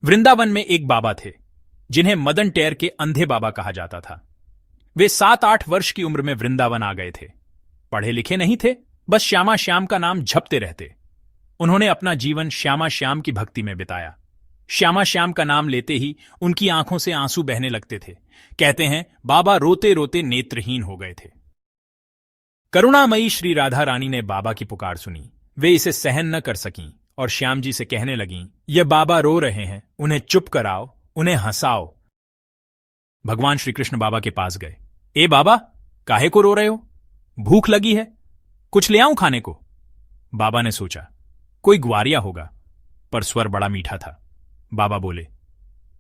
वृंदावन में एक बाबा थे जिन्हें मदन टेर के अंधे बाबा कहा जाता था। वे 7-8 वर्ष की उम्र में वृंदावन आ गए थे। पढ़े लिखे नहीं थे, बस श्यामा श्याम का नाम जपते रहते। उन्होंने अपना जीवन श्यामा श्याम की भक्ति में बिताया। श्यामा श्याम का नाम लेते ही उनकी आंखों से आंसू बहने लगते थे। कहते हैं बाबा रोते रोते नेत्रहीन हो गए थे। करुणामयी श्री राधा रानी ने बाबा की पुकार सुनी। वे इसे सहन न कर सकीं और श्याम जी से कहने लगीं, ये बाबा रो रहे हैं, उन्हें चुप कराओ, उन्हें हंसाओ। भगवान श्री कृष्ण बाबा के पास गए। ए बाबा, काहे को रो रहे हो? भूख लगी है, कुछ ले आऊं खाने को? बाबा ने सोचा कोई ग्वारिया होगा, पर स्वर बड़ा मीठा था। बाबा बोले,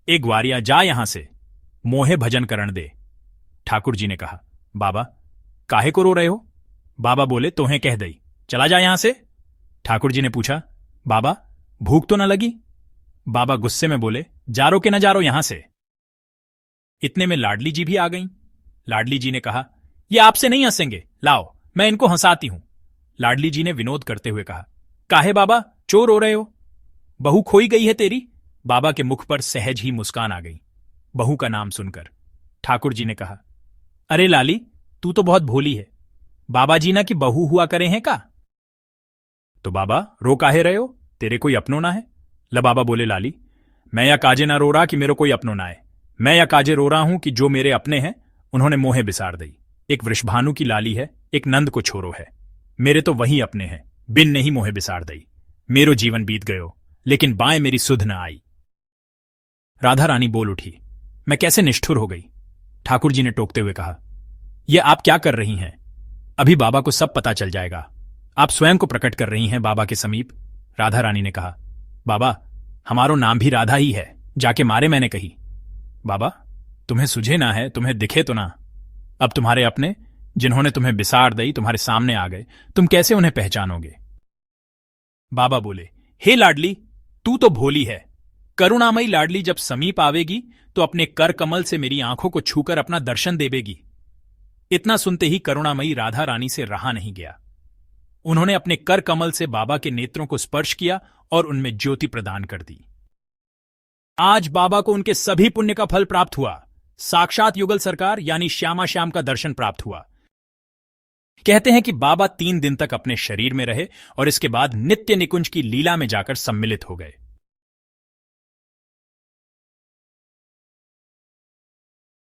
ए ग्वारिया, जा यहां से, मोहे भजन करण दे। ठाकुर जी ने कहा, बाबा काहे को रो रहे हो? बाबा बोले, तोहें कह दई, चला जा यहां से। ठाकुर जी ने पूछा, बाबा भूख तो न लगी? बाबा गुस्से में बोले, जारो के न जारो यहां से। इतने में लाडली जी भी आ गईं। लाडली जी ने कहा, ये आपसे नहीं हंसेंगे, लाओ मैं इनको हंसाती हूं। लाडली जी ने विनोद करते हुए कहा, काहे बाबा चोर हो रहे हो? बहू खोई गई है तेरी? बाबा के मुख पर सहज ही मुस्कान आ गई बहू का नाम सुनकर। ठाकुर जी ने कहा, अरे लाली, तू तो बहुत भोली है, बाबा जी ना की बहू हुआ करे हैं का? तो बाबा रो काहे रहे हो? तेरे कोई अपनो ना है? ल बाबा बोले, लाली मैं या काजे ना रो रहा कि मेरे कोई अपनो ना है, मैं या काजे रो रहा हूं कि जो मेरे अपने हैं उन्होंने मोहे बिसार दई। एक वृषभानु की लाली है, एक नंद को छोरो है, मेरे तो वही अपने हैं, बिन नहीं मोहे बिसार दई। मेरो जीवन बीत गयो, लेकिन बाएं मेरी सुध न आई। राधा रानी बोल उठी, मैं कैसे निष्ठुर हो गई। ठाकुर जी ने टोकते हुए कहा, यह आप क्या कर रही हैं? अभी बाबा को सब पता चल जाएगा, आप स्वयं को प्रकट कर रही हैं बाबा के समीप। राधा रानी ने कहा, बाबा हमारो नाम भी राधा ही है, जाके मारे मैंने कही। बाबा तुम्हें सुझे ना है, तुम्हें दिखे तो ना। अब तुम्हारे अपने जिन्होंने तुम्हें बिसार दई तुम्हारे सामने आ गए, तुम कैसे उन्हें पहचानोगे? बाबा बोले, हे लाडली, तू तो भोली है। करुणामयी लाडली जब समीप आवेगी तो अपने कर कमल से मेरी आंखों को छूकर अपना दर्शन देवेगी। इतना सुनते ही करुणामयी राधा रानी से रहा नहीं गया। उन्होंने अपने कर कमल से बाबा के नेत्रों को स्पर्श किया और उनमें ज्योति प्रदान कर दी। आज बाबा को उनके सभी पुण्य का फल प्राप्त हुआ। साक्षात युगल सरकार यानी श्यामा श्याम का दर्शन प्राप्त हुआ। कहते हैं कि बाबा 3 दिन तक अपने शरीर में रहे और इसके बाद नित्य निकुंज की लीला में जाकर सम्मिलित हो गए।